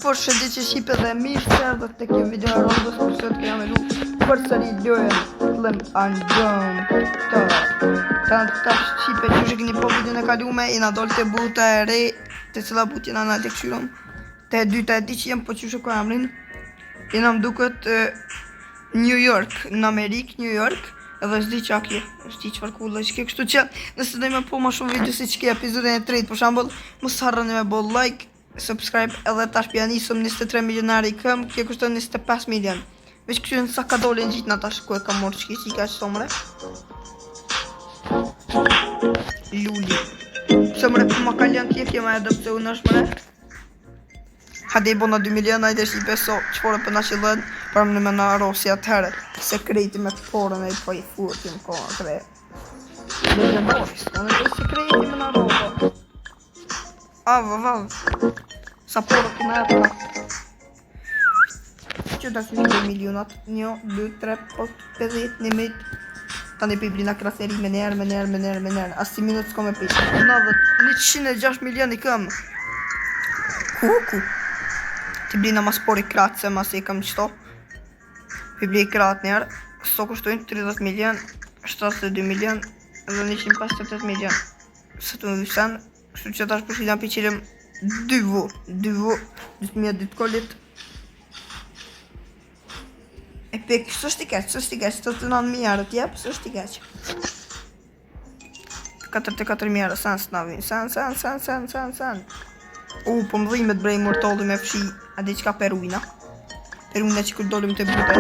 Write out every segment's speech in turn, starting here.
Por shëndi që shqipe dhe mirë se ardhët të kjo video në rondës për sot këja me lu për sëri lojën Climb and Jump të shqipe që shë këni po video në kalume i na dollë të buta e re të cila but jena në të këshyron të dyta e di që jem po që shë ko emrin jena më duket New York në Amerikë, New York edhe s'di që akje, s'di që farkulla që ke kështu që nëse dojme po ma shumë video si që ke epizodin e tretë për shambull mos harroni me bo like subscribe edhe tash pja nisëm 23 milionari këm, kjo kushton 25 milion. Veç kështu sa ka dolin gjitë në tash ku e ka morë qki, si ka që somre. Luli. Somre për ma kaljan kje ma edhe pëse unë është mëre. Hadi i bona 2 milion, ajde është i beso qëfore për na qëllën, për më në me në rosi atëherë. Sekreti me të porën e i po i futim kona kre. Legendaris, në në të sekreti me në rosi. Av. Sa porë të në etë që të shumë 2 milionat 1, 2, 3, 4, 50, 1 ta në pibli në kraseri me njerë as 10 minut s'ko me pishë 106 milion i këm ku ti bli në mas por i kratë se mas i këm qëto pibli i kratë njerë so kushtojnë 30 milion 72 milion edhe 158 milion së të më vysen kështu që ta është përshiljan për qilëm 2 vu 2 kollit e pek, së është i keq, të të nënë mjerë t'jep, së është i keq 44 mjerë, sen së n'avin, sen po më dhimet brej mortalli me fshi a di qka Peruina që kur dollim të buta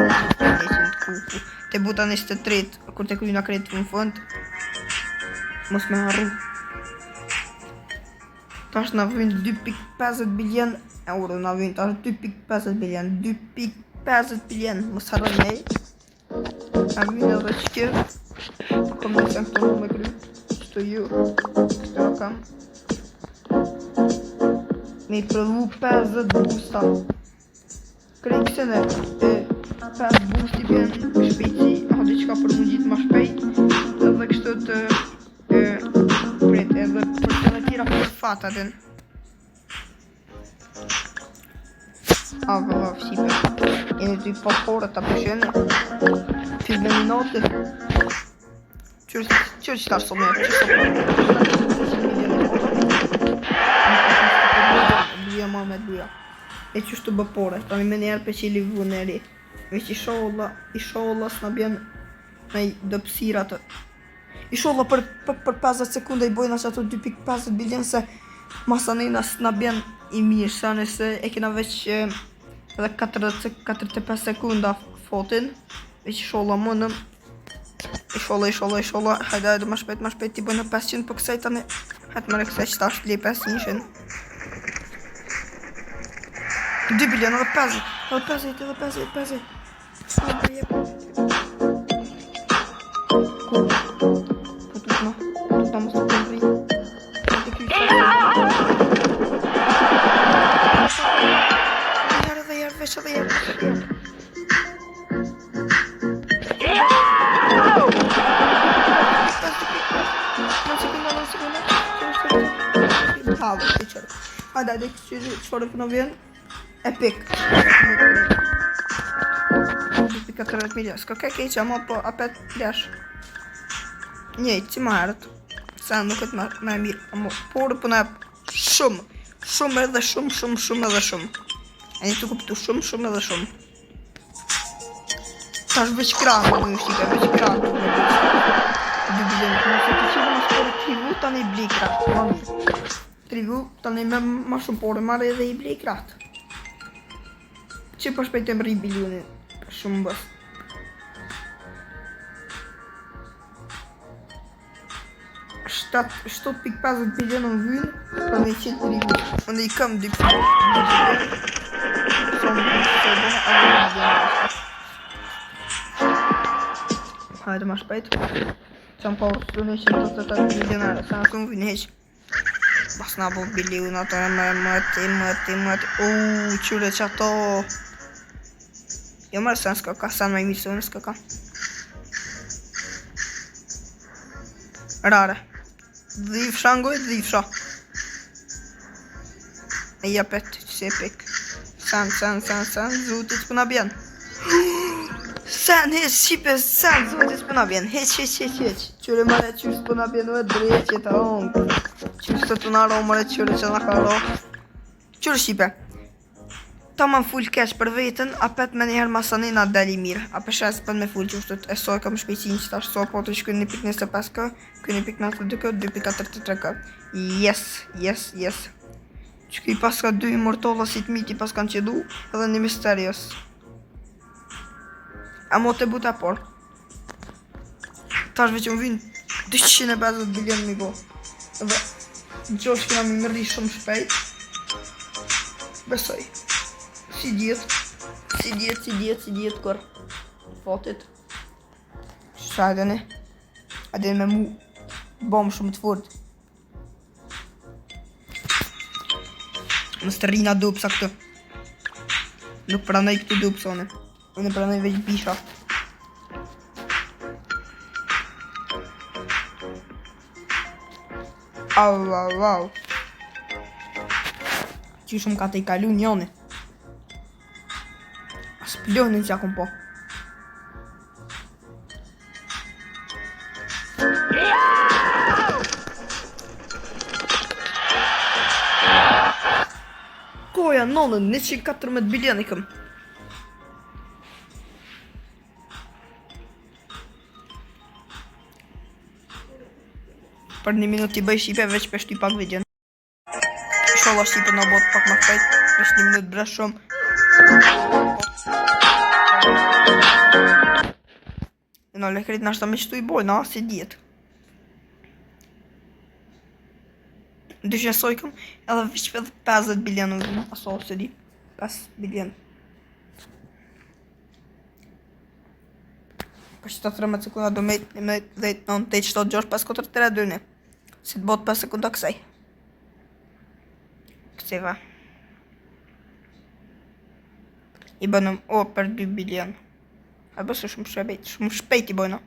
të buta 23 kur të kryna kretë në fund mos me harru tash na vjen 2.50 bilion euro na vjen tash 2.50 bilion 2.50 bilion mos harroj me na vjen edhe çka kom në sektor me kry to ju këto kam me provu 50 busta krejtë se ne 5 busti vjen shpejti a di çka për mund gjithë ma shpejt edhe kështu të prit edhe për të tira për fata din Ava fësipe e në dy pasporët të pëshënë filme një notë qërë që tash somë buja ma me buja e qështu bëpore ta një me njerë për që i livu nëri veç i sholla s'na bjen me i dëpsira të i sholla për 50 sekunde i bojna që ato 2.50 bilion se masanina s'na bjen i mirë sa nëse e kena veç edhe 45 sekunda fotin veç i sholla mënëm i sholla hajde ma shpejt i bojna 500 për kësaj tani hajtë më rekse që ta është li 500 2 bilion edhe 50 Hajde qëfare për në vjen Epic 2.14 milion s'ka kej që ama po apet lesh njejt që ma herët se nuk e të me mirë ama por për në shumë edhe shumë e një të kuptu shumë edhe shumë ta është veç kratë në një shqipë veç kratë 2 bilion nëse të qilë më shpore trivu ta një bli kratë trivu ta një me ma shumë pore marrë edhe i bli kratë që për shpejtem rri bilionin shumë bës 7.50 bilion në vynë për me qëtë trivu në i kam 2 bilion hajde ma shpejt që më porë të në 188 milionare sa në këmë vynë heq bas na bo bilion ato e mëti qyre që ato jo mërë sen s'ka ka sen me emision s'ka ka rare dhifsha ngoj dhifsha e japet që se pik zotit s'po na bjen. Sen, hiq, shipe, sen, zotit s'po na bjen. Hiq. Qyre mare qyre s'po na bjen, e dreqje të hongë. Qyre s'të të naro, mare qyre që na ka ro. Qyre shipe. Ta man full kesh për vetën, apet me njëherë masanina deli mirë. A përshes për me full qështët e soj kam shpejqin që tash soj po të shkën 1.25k, kë 1.92k, 2.43k. Yes. Qëki pas ka 2 immortolla si t'miti pas kanë qedu, edhe një misterios. A mo të buta por. Tash veç më vinë 250 bilion mi bo. Edhe në qosh këna mi mërri shumë shpejt. Besoj. Si djetë kër fotit. Qa edeni? Edeni me mu bom shumë të fort. Mës të rina dupsa këtë. Nuk pranoj këtë dupsa une. Unë pranoj veç bisha. Au. Që shumë ka të i kalu njone. Splonin që akon po. Koja nonën 114 bilion i këm. Për 1 minut t'i bëj shipe veç për shty pak videon. Sholla shipe në bot pak më shpejt. Për 1 minut bre shumë. Në lekrit në ashtë të me qëtu i boj, na, si djetë. Dyshe sojkëm, edhe vishë edhe 50 bilion në dhëmë, aso se di, 5 bilion. Për që të 13 sekunda do me 10, 9, 8, 7, 6, 5, 4, 3, 2, 1. Si të botë 5 sekunda kësaj. Këseva. I bënëm, për 2 bilion. A bësë shumë shpejt i bojna.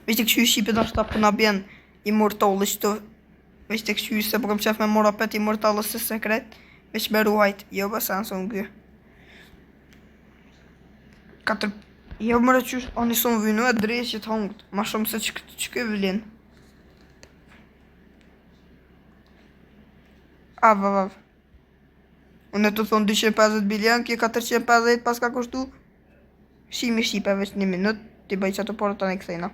Veç të këshu shqipe në ashtë ta përna bjen immortalli që të... Veç të këshu se po kam qef me mora pet immortalli se sekret. Veç me ruajt, jo bësa nësë në gjë. 4... Jo mërë qysh, o njësë në vynu e drejtë që të hongët. Ma shumë se që kë vëllin. Av. Unë e të thonë 250 bilion, kje 450 pas ka kushtu. Shimi shqipe veç 1 minut, t'i bëj që ato porë të në këthejna.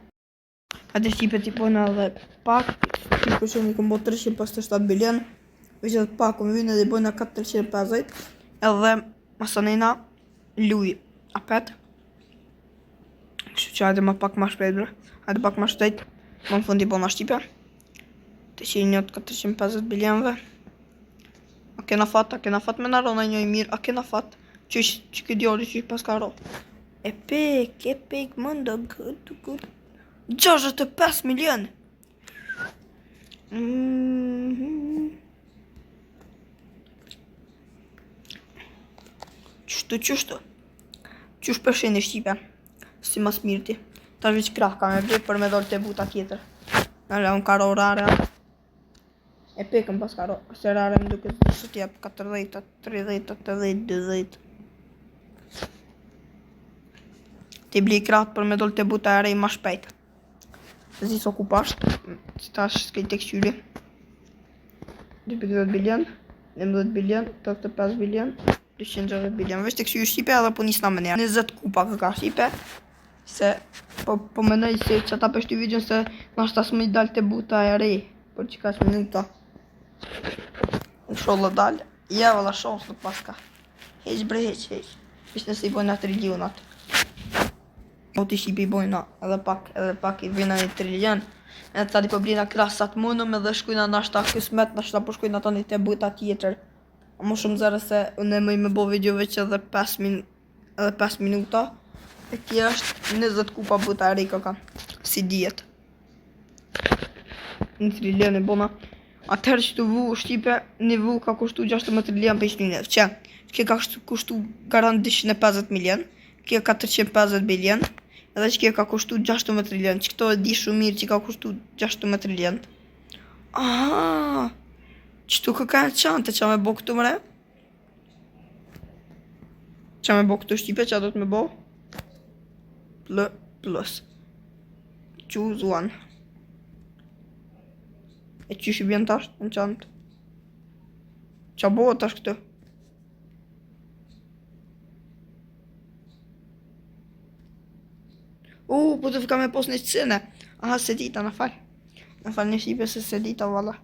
Ate shqipe t'i pojna edhe pak, t'i përshëm i këmbo 357 bilion, veç edhe pak këmë vynë edhe i bojna 450, edhe masanina luj apet. Kështu që hajde ma pak ma shpejt bre, hajde pak ma shpejt, më në fund i bona shqipe. Të që i njët 450 bilionve. A kena fat me në rona një i mirë, a kena fat, që këtë djori që i pas ka ro. Epic, mundo, good. 65 milion. Qështu. Qështu përshin e shqipe. Si mas mirë ti. Ta vëq krah ka me vje për me dollë të buta tjetër. Nële, unë ka ro rare. Epic më pas ka ro. Se rare më duke të tjep 40, 30, 80, 20. Ti bli kratë për me dollë të buta e rej ma shpejt. Zi so ku pashtë, që ta është s'kej të këqyri. 2.10 bilion, 11 bilion, 85 bilion, 260 bilion. Vesh të këqyri shqipe edhe po njës na më njerë. 20 kupa këka shqipe. Se po menoj se që ta pështu videon se nështë ta s'më i dalë të buta e rej. Por që ka që minuta. Në shollë dalë. Ja valla shollë nuk paska. Heq bre heq. Vesh nëse i bojnë 3 trilionat. O t'i shqipi i bojna edhe pak i vina 1 trilion. E të tali po blina krasat mundëm edhe shkujna nashta kësmet, nashta po shkujna tani të buta tjetër. A më shumë zërë se unë e mëj me bo video veç edhe 5 minuta. E tje është 20 kupa buta e rejka ka. Si djetë. 1 trilion e bona. Atëherë që të vu shqipe, një vu ka kushtu 16 trilion për 1 që kje ka kushtu garant 250 milion. Kje 450 bilion. Edhe që kje ka kushtu 16 trilion. Që këto e di shumë mirë që ka kushtu 16 trilion. Aha! Qëtu ka e qante që me bo këtu mëre? Qa me bo këtu shqipe, qa do të me bo? Plus. Choose one. E qysh I bjen tash në qantë? Qa bo tash këtë? Po të fika me pos një qësine. Aha, se dita, në fal. Në fal një shqipe se dita, valla.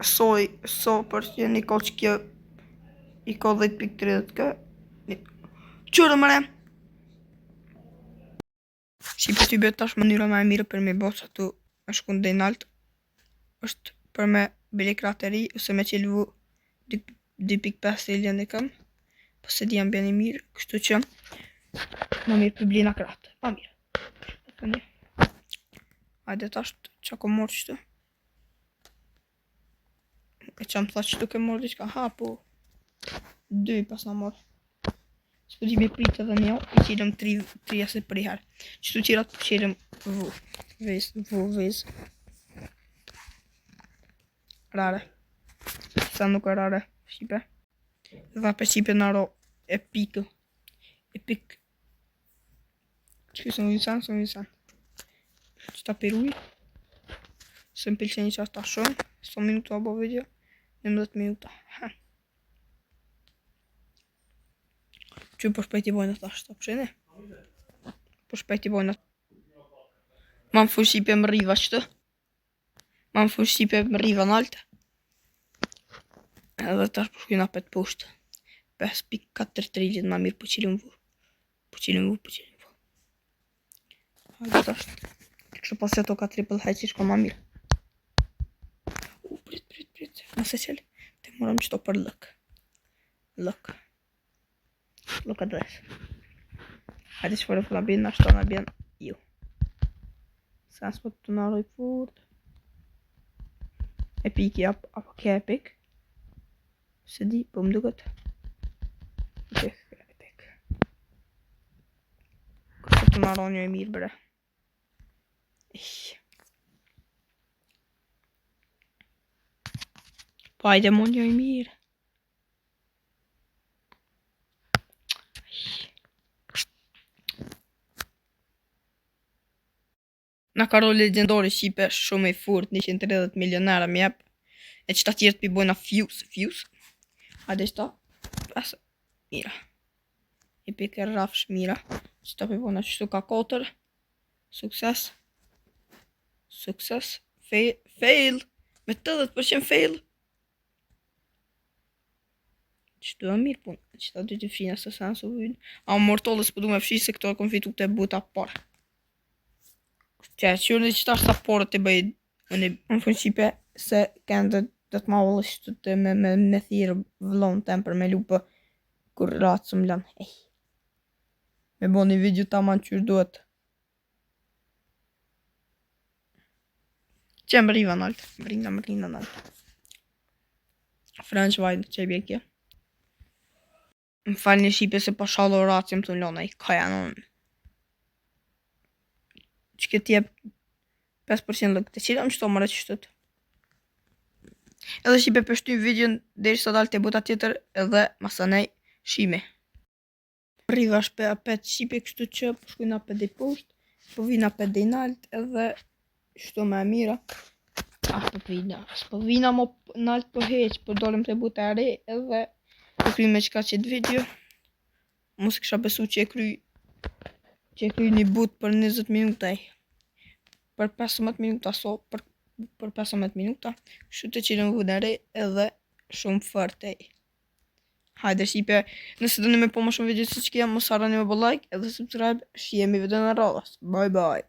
So për që një ko që kjo I ko 10.30 kë Qërë mëre Shqipe t'y bet tash mënyra ma e mire për me bo sa tu është kun dhe nalt është për me bile krateri ose me qilvu 2.5 trillion e këm po se di jam bjen I mirë kështu që ma mirë për blina kratë ma mirë hajde tash që ko morë qëtu e që më tha që tu ke morë diqka, ha, po 2 pas në morë. S'po di me pritë edhe një, I qirëm 3 ase për I herë. Qëtu qirat po qirëm vez. Rare. Sa nuk e rare, shqipe. Dhe për shqipe në ro epikë. Epik. Që së më visan. Që ta peruj. Se më pëlqen I qas ta shumë. 100 minuta abo video. 11 minuta. Që po shpejt I bojnë ata shtë përshin Po shpejt I bojnë ata Ma më fu shqipe më riva qëtë Ma më fu shqipe më riva në altë Edhe tash po shkujna pet poshtë 5.4 trillion ma mirë po qilin vu Hajde tash Kështë pas që to ka triple head që shko ma mirë Prit Nëse qëllë Te moram qëto për Look address Hajde që fërë fëlla bjen Nashto në bjen ju Sa s'po të naroj furt Epiki apo ke epik Se di po më duket Epik Kështë të naroj një E mirë bre Po hajde mund një E mirë Në karo legendori shqipe shumë I furt 130 milionera më jep E qëta tjerët pi bojna fuse Hajde qëta Pesa Mira I pike rafsh mira Qëta pi bojna qështu ka 4 Sukses Fail Me 80% fail Qëtu e mirë pun Qëta dy të fina se sensu vynë A më mortollës për du me fshi se këto e kom fitu të buta par Që në qëta është sa porët të bëj Në fund shqipe Se kënë dhe të ma ullë të me thirë vlon tem për me lupë Kur ratë së mlan Me bo një video ta man qërë duhet Që më riva në altë Më rinda në altë French vajnë që I bje kje Më falë një shqipe se pa shallo ratë Jem të mlona I ka janë unë Që këtë jep 5% lëk të qira më qëto mëre që shtët Edhe shqipe pështu videon Deri sa dalë të buta tjetër Edhe masanej shime Riva shpe apet shqipe kështu që Po shkujna apet dhe posht Po vina apet dhe nalt Edhe Shto me mira Po vina mo nalt po heq Po dolem të buta re Edhe Po kry me qka qëtë video Mos kësha besu që e kry një but për 20 minuta Për 15 minuta Për 15 minuta Kështu të qilën vëdere edhe shumë fërte Hajde shqipe Nëse të në me po më shumë video si që kja Mos harani me bo like edhe subscribe Shjemi video në radhës Bye bye